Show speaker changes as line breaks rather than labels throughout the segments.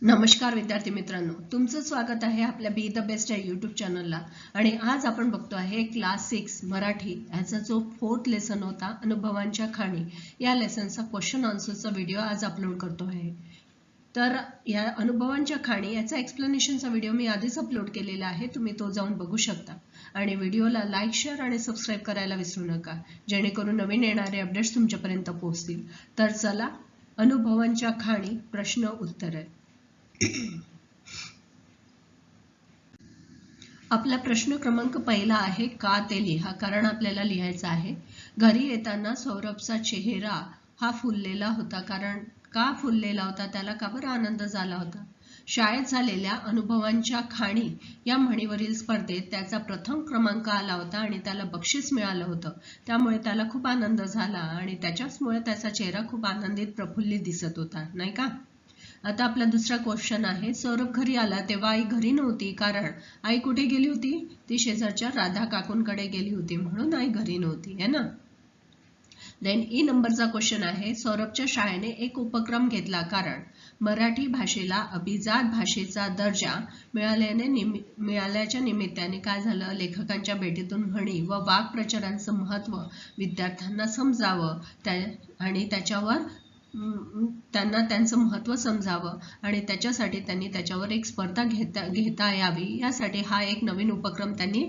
नमस्कार विद्यार्थी मित्रांनो, तुमचं स्वागत आहे आपल्या बी द बेस्ट या यूट्यूब चॅनलला. आणि आज आपण बघतो आहे क्लास 6 मराठी याचा जो 4th लेसन होता अनुभवांच्या खाणी, या लेसनचा क्वेश्चन आन्सरचा व्हिडिओ आज अपलोड करतो आहे. तर या अनुभवांच्या खाणी याचा एक्सप्लेनेशनचा व्हिडिओ मी आधीच अपलोड केलेला आहे, तुम्ही तो जाऊन बघू शकता. आणि व्हिडिओला लाईक, शेअर आणि सबस्क्राईब करायला विसरू नका, जेणेकरून नवीन येणारे अपडेट्स तुमच्यापर्यंत पोहोचतील. तर चला, अनुभवांच्या खाणी प्रश्न उत्तर आहे. आपला प्रश्न क्रमांक पहिला आहे, का ते लिहा. कारण आपल्याला लिहायचं आहे. घरी येताना सौरभचा चेहरा हा फुललेला होता. कारण का फुललेला होता, त्याला का बरं आनंद झाला होता. शाळेत झालेल्या अनुभवांच्या खाणी या म्हणीवरील स्पर्धेत त्याचा प्रथम क्रमांक आला होता आणि त्याला बक्षीस मिळालं होतं. त्यामुळे त्याला खूप आनंद झाला आणि त्याच्याचमुळे त्याचा चेहरा खूप आनंदित, प्रफुल्लित दिसत होता, नाही का. आता आपला दुसरा क्वेश्चन आहे, सौरभ घरी आला तेव्हा आई घरी नव्हती. कारण आई कुठे गेली होती, ती शेजारच्या राधा काकूंकडे गेली होती, म्हणून आई घरी नव्हती, है ना. देन ई नंबरचा क्वेश्चन आहे, सौरभच्या शाळेने एक उपक्रम घेतला. कारण मराठी भाषेला अभिजात भाषेचा दर्जा मिळाल्याच्या निमित्ताने काय झालं, लेखकांच्या भेटीतून म्हणी व वाक्प्रचारांचं महत्त्व विद्यार्थ्यांना समजावं आणि त्यांना त्यांचं महत्त्व समजावं आणि त्याच्यासाठी त्यांनी त्याच्यावर एक स्पर्धा घेता यावी, यासाठी हा एक नवीन उपक्रम त्यांनी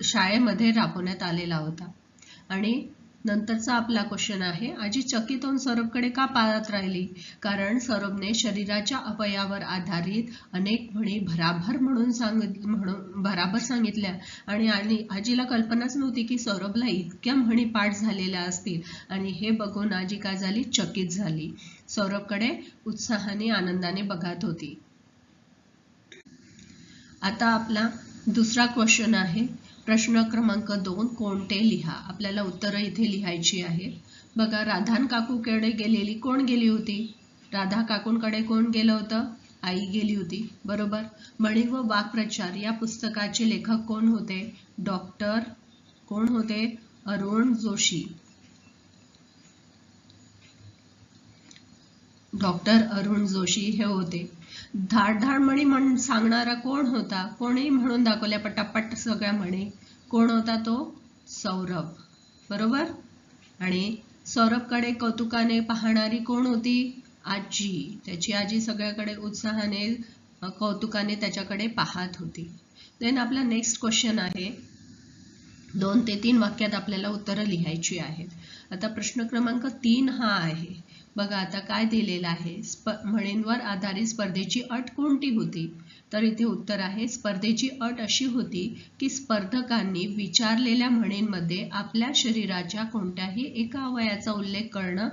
शाळेमध्ये राबवण्यात आलेला होता. आणि नंतरचा आपला क्वेश्चन आहे, आजी चकित होऊन सौरभकडे का पाहत राहिली. कारण सौरभने शरीराच्या अवयवावर आधारित अनेक म्हणी भराभर सांगितल्या आणि आजीला कल्पनाच नव्हती की सौरभला इतक्या म्हणी पाठ झालेल्या असतील. आणि हे बघून आजी काय झाली, चकित झाली. सौरभकडे उत्साहाने, आनंदाने बघत होती. आता आपला दुसरा क्वेश्चन आहे, प्रश्न क्रमांक 2, कोणते लिहा. आपल्याला उत्तरं इथे लिहायची आहे. बघा, राधा काकूकडे कोण गेली होती. राधा काकूंकडे कोण गेलं होतं, आई गेली होती, बरोबर. म्हणी व वाक्प्रचार या पुस्तकाचे लेखक कोण होते, डॉक्टर कोण होते, अरुण जोशी. डॉक्टर अरुण जोशी हे होते. धाड म्हणी सांगणारा कोण होता, कोणी म्हणून दाखवल्या पटापट सगळ्या म्हणी. कोण होता तो, सौरभ, बरोबर. आणि सौरभकडे कौतुकाने पाहणारी कोण होती, आजी. त्याची आजी सगळ्याकडे उत्साहाने, कौतुकाने त्याच्याकडे पाहत होती. देन आपला नेक्स्ट क्वेश्चन आहे, 2 ते 3 वाक्यात आपल्याला उत्तरं लिहायची आहेत. आता प्रश्न क्रमांक 3 हा आहे. बघा आता काय दिलेलं आहे, म्हणींवर आधारित स्पर्धेची अट कोणती होती. तर इथे उत्तर आहे, स्पर्धेची अट अशी होती की स्पर्धकांनी विचारलेल्या म्हणींमध्ये आपल्या शरीराच्या कोणत्याही एका अवयवाचा उल्लेख करणं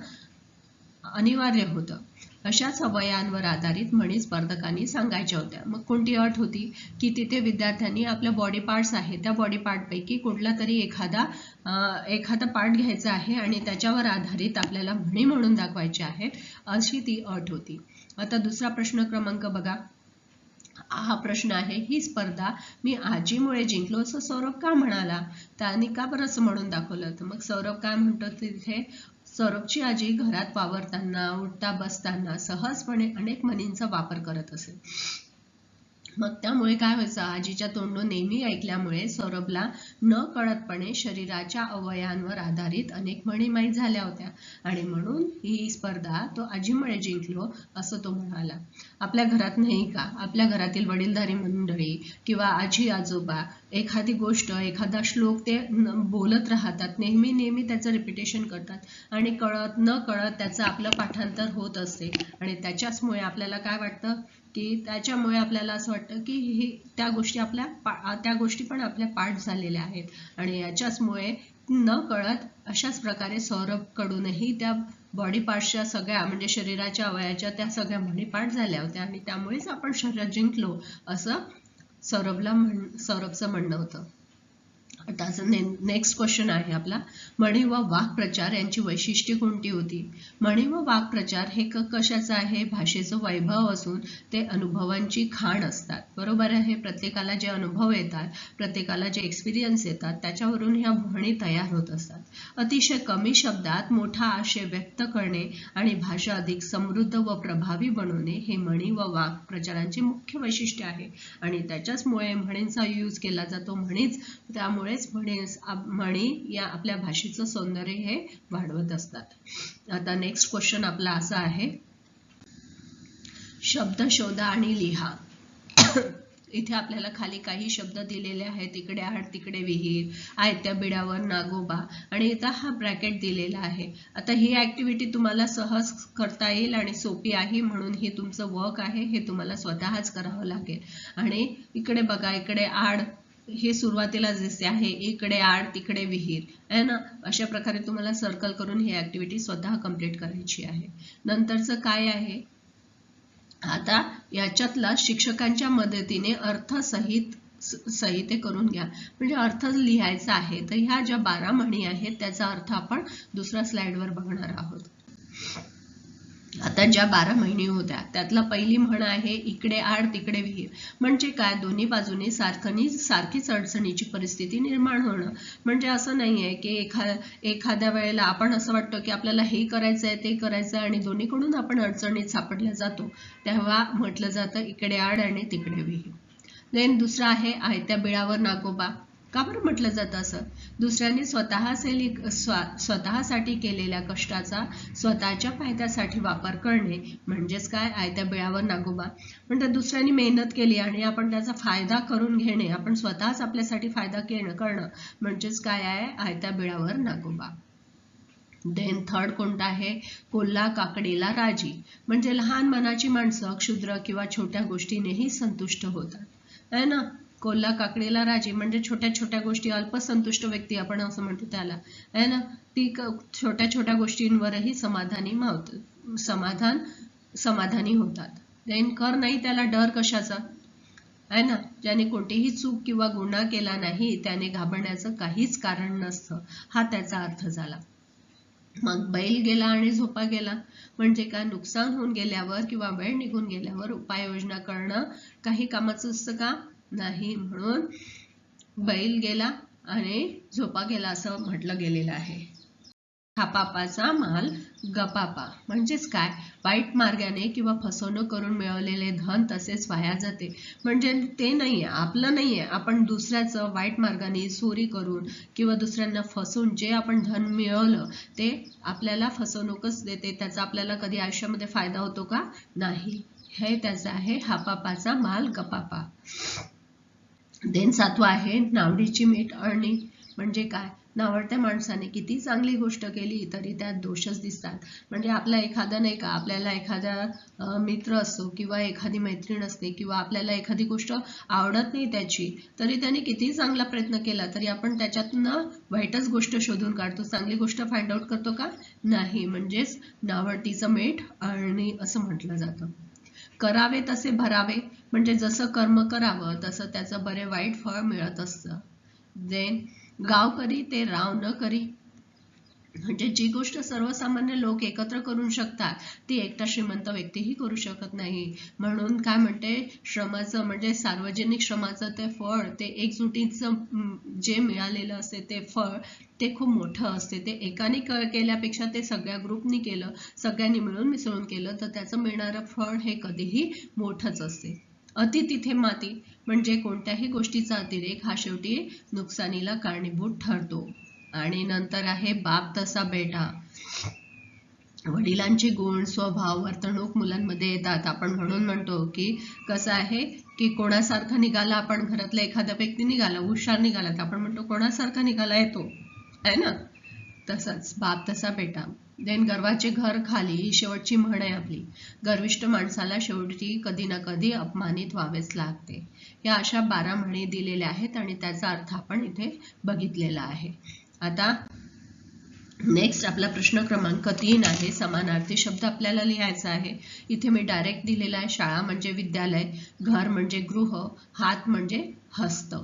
अनिवार्य होतं. अशाच अवयवांवर आधारित म्हणी स्पर्धकांनी सांगायच्या होत्या. मग कोणती अट होती की तिथे विद्यार्थ्यांनी आपल्या बॉडी पार्ट्स आहे त्या बॉडी पार्टपैकी कुठला तरी एखादा पार्ट घ्यायचा आहे आणि त्याच्यावर आधारित आपल्याला म्हणी म्हणून दाखवायचे आहे, अशी ती अट होती. आता दुसरा प्रश्न क्रमांक बघा, हा प्रश्न आहे, ही स्पर्धा मी आजीमुळे जिंकलो असं सौरभ का म्हणाला, त्याने का बरं असं म्हणून दाखवलं. तर मग सौरभ काय म्हणतो तिथे, सौरभची आजी घरात वावरताना, उठता बसताना सहजपणे अनेक म्हणींचा वापर करत असे. मग त्यामुळे काय व्हायचं, आजीच्या तोंडून नेहमी ऐकल्यामुळे सौरभला न कळतपणे शरीराच्या अवयवांवर आधारित अनेक म्हणी माहीत झाल्या होत्या आणि म्हणून ही स्पर्धा तो आजीमुळे जिंकलो असं तो म्हणाला. आपल्या घरात नाही का, आपल्या घरातील वडीलधारी मंडळी किंवा आजी आजोबा एखादी गोष्ट, एखादा श्लोक ते बोलत राहतात, नेहमी त्याचं रिपिटेशन करतात आणि न कळत त्याचं आपलं पाठांतर होत असते आणि त्याच्याचमुळे आपल्याला काय वाटतं की त्याच्यामुळे आपल्याला असं वाटतं की त्या गोष्टी पण आपल्या पाठ झालेल्या आहेत आणि याच्याचमुळे न कळत अशाच प्रकारे सौरभकडूनही त्या बॉडी पार्टच्या सगळ्या, म्हणजे शरीराच्या अवयवाच्या त्या सगळ्या म्हणी पाठ झाल्या होत्या आणि त्यामुळेच आपण शरीरात जिंकलो असं सौरभचं म्हणणं होतं. आता नेक्स्ट क्वेश्चन आहे आपला, म्हणी व वाक्प्रचार यांची वैशिष्ट्ये कोणती होती? म्हणी व वाक्प्रचार हे कशाचं आहे? भाषेचं वैभव असून ते अनुभवांची खाण असतात. बरोबर आहे. प्रत्येकाला जे अनुभव येतात, प्रत्येकाला जे एक्सपिरियन्स येतात, त्याच्यावरून ह्या म्हणी तयार होत असतात. अतिशय कमी शब्दात मोठा आशय व्यक्त करणे आणि भाषा अधिक समृद्ध व प्रभावी बनवणे हे म्हणी व वाक्प्रचारांचे मुख्य वैशिष्ट्य आहे आणि त्याच्याचमुळे म्हणींचा यूज केला जातो. त्यामुळेच म्हणी या आपल्या भाषेचं सौंदर्य हे वाढवत असतात. आता नेक्स्ट क्वेश्चन आपला असा आहे, शब्द शोधा आणि लिहा. इथे आपल्याला खाली काही शब्द दिलेले आहेत. इकडे आड, तिकडे विहीर, आयत्या बिडावर नागोबा आणि इथं हा ब्रॅकेट दिलेला आहे. आता ही ऍक्टिव्हिटी तुम्हाला सहज करता येईल आणि सोपी आहे, म्हणून हे तुमचं वर्क आहे. हे तुम्हाला स्वतःच करावं लागेल. आणि इकडे बघा, इकडे आड हे सुरुवातीला दिसते आहे, इकडे आड, तिकडे विहीर आहे ना. अशा प्रकारे तुम्हाला सर्कल करून ही ऍक्टिव्हिटी स्वतः कंप्लीट करायची आहे. नंतरचं काय आहे, आता याच्यातला शिक्षकांच्या मदतीने सहिते करून घ्या. म्हणजे अर्थ लिहायचा आहे. तर ह्या ज्या 12 म्हणी आहेत त्याचा अर्थ आपण दुसऱ्या स्लाइडवर बघणार आहोत. आता ज्या 12 म्हणी होत्या त्यातला पहिली म्हण आहे, इकडे आड तिकडे विहीर. म्हणजे काय, दोन्ही बाजूने सारखीच अडचणीची परिस्थिती निर्माण होणं. म्हणजे असं नाहीये की एखाद्या वेळेला आपण असं वाटतं की आपल्याला हे करायचंय ते करायचंय आणि दोन्हीकडून आपण अडचणीत सापडल्या जातो, तेव्हा म्हटलं जातं इकडे आड आणि तिकडे विहीर. देन दुसरं आहे, आयत्या बिळावर नागोबा. का बरं म्हटलं जातं असं? दुसऱ्यांनी स्वतःसाठी केलेल्या कष्टाचा स्वतःच्या फायद्यासाठी वापर करणे म्हणजेच काय, आयत्या बिळावर नागोबा. म्हणजे दुसऱ्यांनी मेहनत केली आणि आपण त्याचा फायदा करून घेणे, आपण स्वतःच आपल्यासाठी फायदा करणं म्हणजेच काय आहे, आयत्या बिळावर नागोबा. देन थर्ड कोणता आहे, कोल्हा काकडीला राजी. म्हणजे लहान मनाची माणसं क्षुद्र किंवा छोट्या गोष्टीनेही संतुष्ट होतात है ना. कोल्हा काकडीला राजी म्हणजे छोट्या छोट्या गोष्टी, अल्पसंतुष्ट व्यक्ती आपण असं म्हणतो त्याला है ना. ती छोट्या छोट्या गोष्टींवरही समाधानी होतात. देन कर नाही त्याला डर कशाचा आहे ना. ज्याने कोणतीही चूक किंवा गुन्हा केला नाही त्याने घाबरण्याचं काहीच कारण नसतं, हा त्याचा अर्थ झाला. मग बैल गेला आणि झोपा गेला म्हणजे काय, नुकसान होऊन गेल्यावर किंवा वेळ निघून गेल्यावर उपाययोजना करणं काही कामाचं असतं का, नाही. म्हणून बैल गेला आणि झोपा गेला असं म्हटलं गेलेलं आहे. हापापाचा माल गपापा म्हणजेच काय, वाईट मार्गाने किंवा फसवणूक करून मिळवलेले धन तसेच वाया जाते. म्हणजे ते नाहीये, आपलं नाहीये, आपण दुसऱ्याचं वाईट मार्गाने चोरी करून किंवा दुसऱ्यांना फसवून जे आपण धन मिळवलं ते आपल्याला फसवणूकच देते, त्याचा आपल्याला कधी आयुष्यामध्ये फायदा होतो का, नाही. हे त्याचं आहे हापापाचा माल गपापा. देन 7वा आहे, नावडीची मीठ अळणी. म्हणजे काय, नावडत्या माणसाने किती चांगली गोष्ट केली तरी त्यात दोषच दिसतात. म्हणजे आपला एखादा नाही का, आपल्याला एखादा मित्र असतो किंवा एखादी मैत्रीण असते किंवा आपल्याला एखादी गोष्ट आवडत नाही त्याची, तरी त्याने किती चांगला प्रयत्न केला तरी आपण त्याच्यातनं वाईटच गोष्ट शोधून काढतो, चांगली गोष्ट फाइंड आउट करतो का, नाही. म्हणजेच नावडतीचं मीठ अळणी असं म्हटलं जातं. करावे तसे भरावे म्हणजे जसं कर्म करावं तसं त्याचं बरे वाईट फळ मिळत असतं. देन गाव करी ते राव न करी. म्हणजे जी गोष्ट सर्वसामान्य लोक एकत्र करू शकतात ती एकटा श्रीमंत व्यक्तीही करू शकत नाही. म्हणून काय म्हणते, श्रमाचं म्हणजे सार्वजनिक श्रमाचं ते फळ, ते एकजुटीचं जे मिळालेलं असते ते फळ, ते खूप मोठं असते. ते एकाने केल्यापेक्षा ते सगळ्या ग्रुपनी केलं, सगळ्यांनी मिळून मिसळून केलं तर त्याचं मिळणारं फळ हे कधीही मोठंच असते. अति तिथे माती म्हणजे कोणत्याही गोष्टीचा अतिरेक हा शेवटी नुकसानीला कारणीभूत ठरतो. आणि नंतर आहे बाप तसा बेटा. वडिलांचे गुण, स्वभाव, वर्तणूक मुलांमध्ये येतात. आपण म्हणून म्हणतो की कसं आहे की कोणासारखा निघाला, आपण घरातला एखादा व्यक्ती निघाला, हुशार निघाला तर आपण म्हणतो कोणासारखा निघाला येतो आहे ना. तसंच बाप तसा बेटा. देन गर्वाचे घर खाली ही शेवटची म्हण आहे आपली. गर्विष्ठ माणसाला शेवटी कधी ना कधी अपमानित व्हावेच लागते. या अशा 12 म्हणी दिलेल्या आहेत आणि त्याचा अर्थ आपण इथे बघितलेला आहे. आता नेक्स्ट आपला प्रश्न क्रमांक 3 आहे, समानार्थी शब्द आपल्याला लिहायचा आहे. इथे मी डायरेक्ट दिलेला आहे, शाळा म्हणजे विद्यालय, घर म्हणजे गृह, हात म्हणजे हस्त.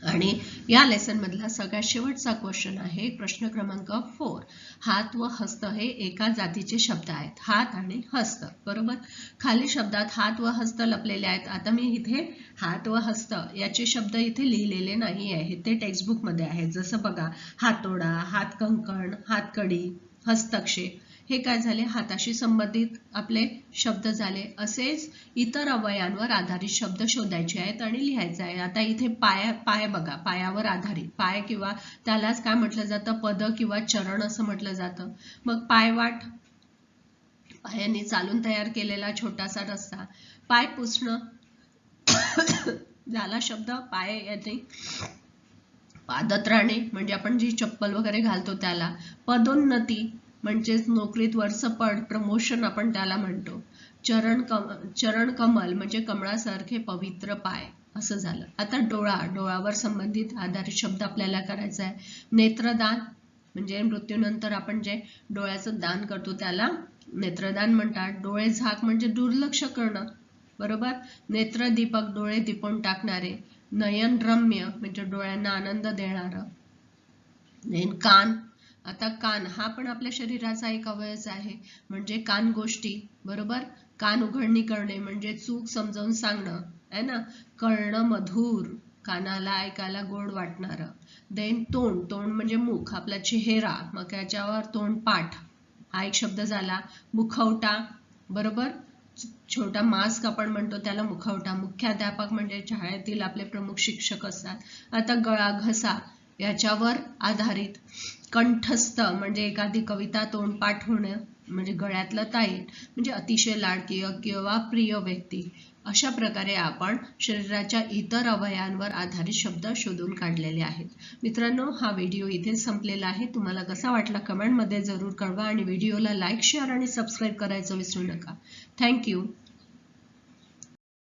आणि या लेसन मधला सगळ्यात शेवटचा क्वेश्चन आहे प्रश्न क्रमांक 4. हात व हस्त हे एका जातीचे शब्द आहेत. हात आणि हस्त, बरोबर. खाली शब्दात हात व हस्त लपलेले आहेत. आता मी इथे हात व हस्त याचे शब्द इथे लिहिलेले नाही आहेत, ते टेक्स्टबुक मध्ये आहेत. जसं बघा, हातोडा, हात कंकण, हातकडी, हस्तक्षेप, हे काय झाले, हाताशी संबंधित आपले शब्द झाले. असेच इतर अवयवांवर आधारित शब्द शोधायचे आहेत आणि लिहायचे आहे. आता इथे पाय बघा, पायावर आधारित, पाय किंवा त्यालाच काय म्हटलं जातं, पद किंवा चरण असं म्हटलं जातं. मग पायवाट, पायाने चालून तयार केलेला छोटासा रस्ता. पाय पुसणं झाला शब्द पाय येते. पादत्राणे म्हणजे आपण जी चप्पल वगैरे घालतो त्याला. पदोन्नती म्हणजेच नोकरीत वरचढ, प्रमोशन आपण त्याला म्हणतो. चरण कमल म्हणजे कमळासारखे पवित्र पाय, असं झालं. आता डोळावर संबंधित आधारित शब्द आपल्याला करायचा आहे. नेत्रदान म्हणजे मृत्यूनंतर आपण जे डोळ्याचं दान करतो त्याला नेत्रदान म्हणतात. डोळे झाक म्हणजे दुर्लक्ष करणं, बरोबर. नेत्रदीपक डोळे दिपवून टाकणारे. नयनरम्य म्हणजे डोळ्यांना आनंद देणारं. कान, आता कान हा पण आपल्या शरीराचा एक अवयवच आहे, म्हणजे कान गोष्टी, बरोबर. कान उघडणी करणे म्हणजे चूक समजावून सांगणं, आहे ना. कळणं मधुर, कानाला ऐकायला गोड वाटणारं. देन तोंड म्हणजे मुख, आपला चेहरा, मग त्याच्यावर तोंडपाठ हा एक शब्द झाला. मुखवटा, बरोबर. छोटा मास्क आपण म्हणतो त्याला मुखवटा. मुख्याध्यापक म्हणजे शाळेतील आपले प्रमुख शिक्षक असतात. आता गळा, घसा याच्यावर आधारित. कंठस्थ म्हणजे एखादी कविता तोंडपाठ होणं, म्हणजे गळ्यातलं ताईत म्हणजे अतिशय लाडकी किंवा प्रिय व्यक्ती. अशा प्रकारे आपण शरीराच्या इतर अवयवांवर आधारित शब्द शोधून काढलेले आहेत. मित्रांनो, हा व्हिडिओ इथे संपलेला आहे. तुम्हाला कसा वाटला कमेंटमध्ये जरूर कळवा आणि व्हिडिओला लाईक, शेअर आणि सबस्क्राईब करायचं विसरू नका. थँक्यू.